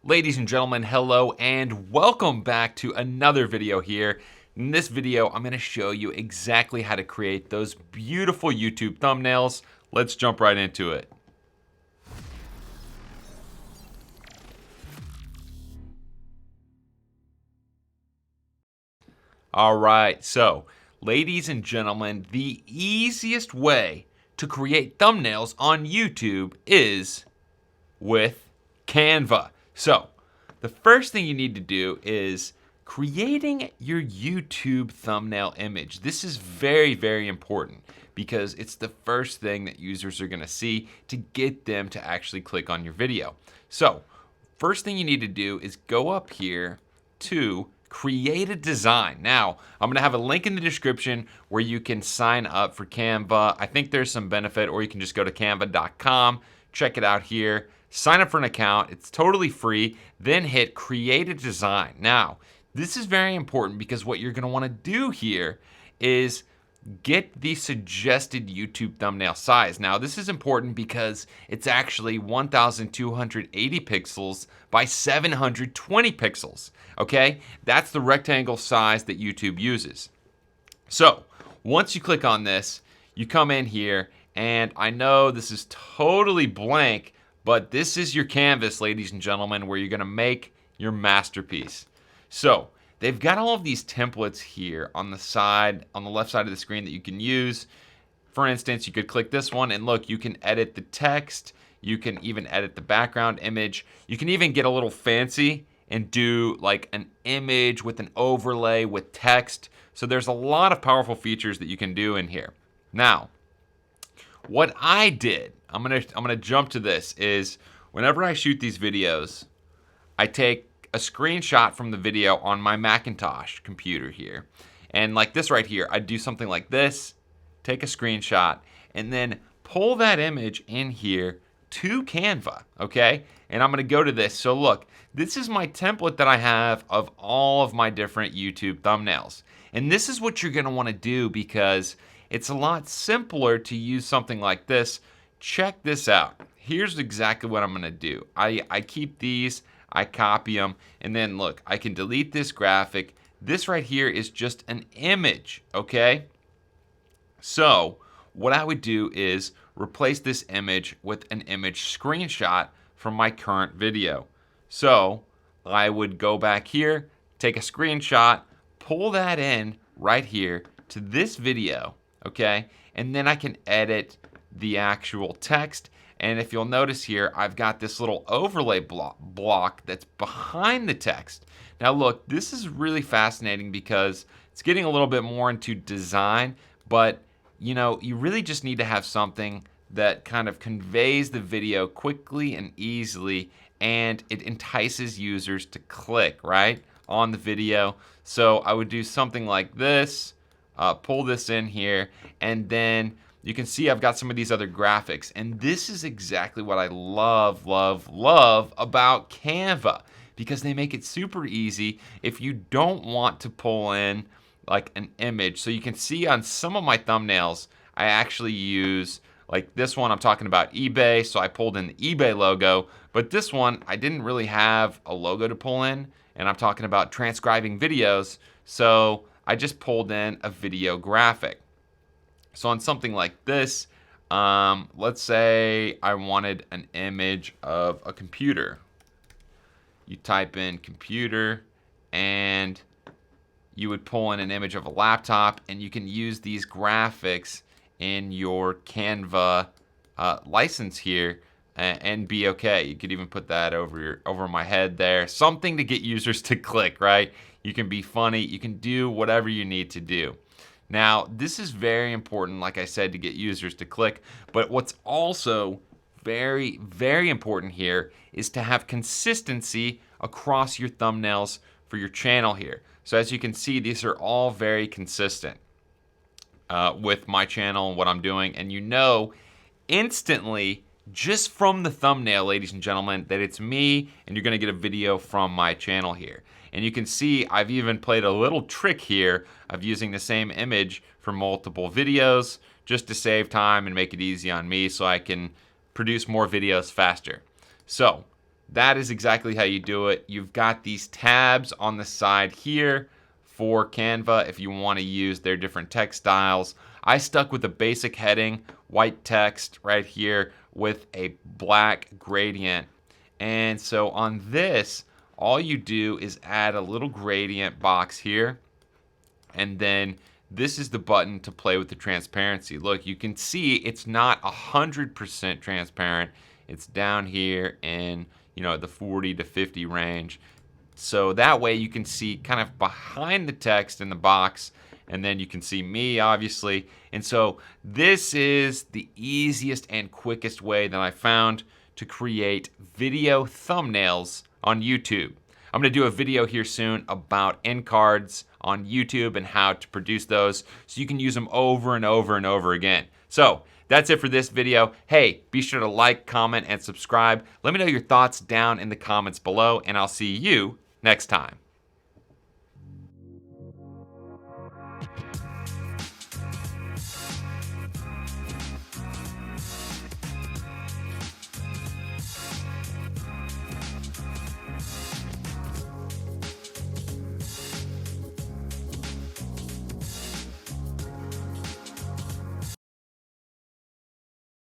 Ladies and gentlemen, hello and welcome back to another video here. In this video, I'm going to show you exactly how to create those beautiful YouTube thumbnails. Let's jump right into it. All right, so ladies and gentlemen, the easiest way to create thumbnails on YouTube is with Canva. So, the first thing you need to do is creating your YouTube thumbnail image. This is very, very important because it's the first thing that users are going to see to get them to actually click on your video. So, first thing you need to do is go up here to create a design. Now, I'm going to have a link in the description where you can sign up for Canva. I think there's some benefit, or you can just go to canva.com, check it out here. Sign up for an account. It's totally free. Then hit create a design. Now, this is very important because what you're going to want to do here is get the suggested YouTube thumbnail size. Now, this is important because it's actually 1280 pixels by 720 pixels. Okay? That's the rectangle size that YouTube uses. So, once you click on this, you come in here, and I know this is totally blank, but this is your canvas, ladies and gentlemen, where you're going to make your masterpiece. So, they've got all of these templates here on the side, on the left side of the screen that you can use. For instance, you could click this one and look, you can edit the text. You can even edit the background image. You can even get a little fancy and do like an image with an overlay with text. So there's a lot of powerful features that you can do in here. Now, what I did, I'm gonna jump to this, is whenever I shoot these videos, I take a screenshot from the video on my Macintosh computer here. And like this right here, I'd do something like this, take a screenshot, and then pull that image in here to Canva, okay? And I'm gonna go to this. So look, this is my template that I have of all of my different YouTube thumbnails. And this is what you're gonna wanna do because it's a lot simpler to use something like this. Check this out. Here's exactly what I'm gonna do. I keep these, I copy them, and then look, I can delete this graphic. This right here is just an image, okay? So what I would do is replace this image with an image screenshot from my current video. So I would go back here, take a screenshot, pull that in right here to this video, okay? And then I can edit the actual text. And if you'll notice here, I've got this little overlay block that's behind the text. Now look, this is really fascinating because it's getting a little bit more into design, but you know, you really just need to have something that kind of conveys the video quickly and easily, and it entices users to click, right, on the video. So I would do something like this, pull this in here, and then you can see I've got some of these other graphics, and this is exactly what I love about Canva, because they make it super easy if you don't want to pull in like an image. So you can see on some of my thumbnails, I actually use, like this one I'm talking about eBay, so I pulled in the eBay logo, but this one I didn't really have a logo to pull in, and I'm talking about transcribing videos, so I just pulled in a video graphic. So on something like this, let's say I wanted an image of a computer. You type in computer and you would pull in an image of a laptop, and you can use these graphics in your Canva license here and be okay. You could even put that over my head there. Something to get users to click, right? You can be funny. You can do whatever you need to do. Now, this is very important, like I said, to get users to click, but what's also very, very important here is to have consistency across your thumbnails for your channel here. So as you can see, these are all very consistent with my channel and what I'm doing, and you know instantly just from the thumbnail, ladies and gentlemen, that it's me, and you're gonna get a video from my channel here. And you can see I've even played a little trick here of using the same image for multiple videos just to save time and make it easy on me so I can produce more videos faster. So that is exactly how you do it. You've got these tabs on the side here for Canva if you want to use their different text styles. I stuck with the basic heading, white text right here with a black gradient. And so on this, all you do is add a little gradient box here, and then this is the button to play with the transparency. Look, you can see it's not 100% transparent. It's down here in, the 40 to 50 range. So that way you can see kind of behind the text in the box, and then you can see me, obviously. And so this is the easiest and quickest way that I found to create video thumbnails on YouTube. I'm going to do a video here soon about end cards on YouTube and how to produce those so you can use them over and over and over again. So that's it for this video. Hey, be sure to like, comment, and subscribe. Let me know your thoughts down in the comments below, and I'll see you next time.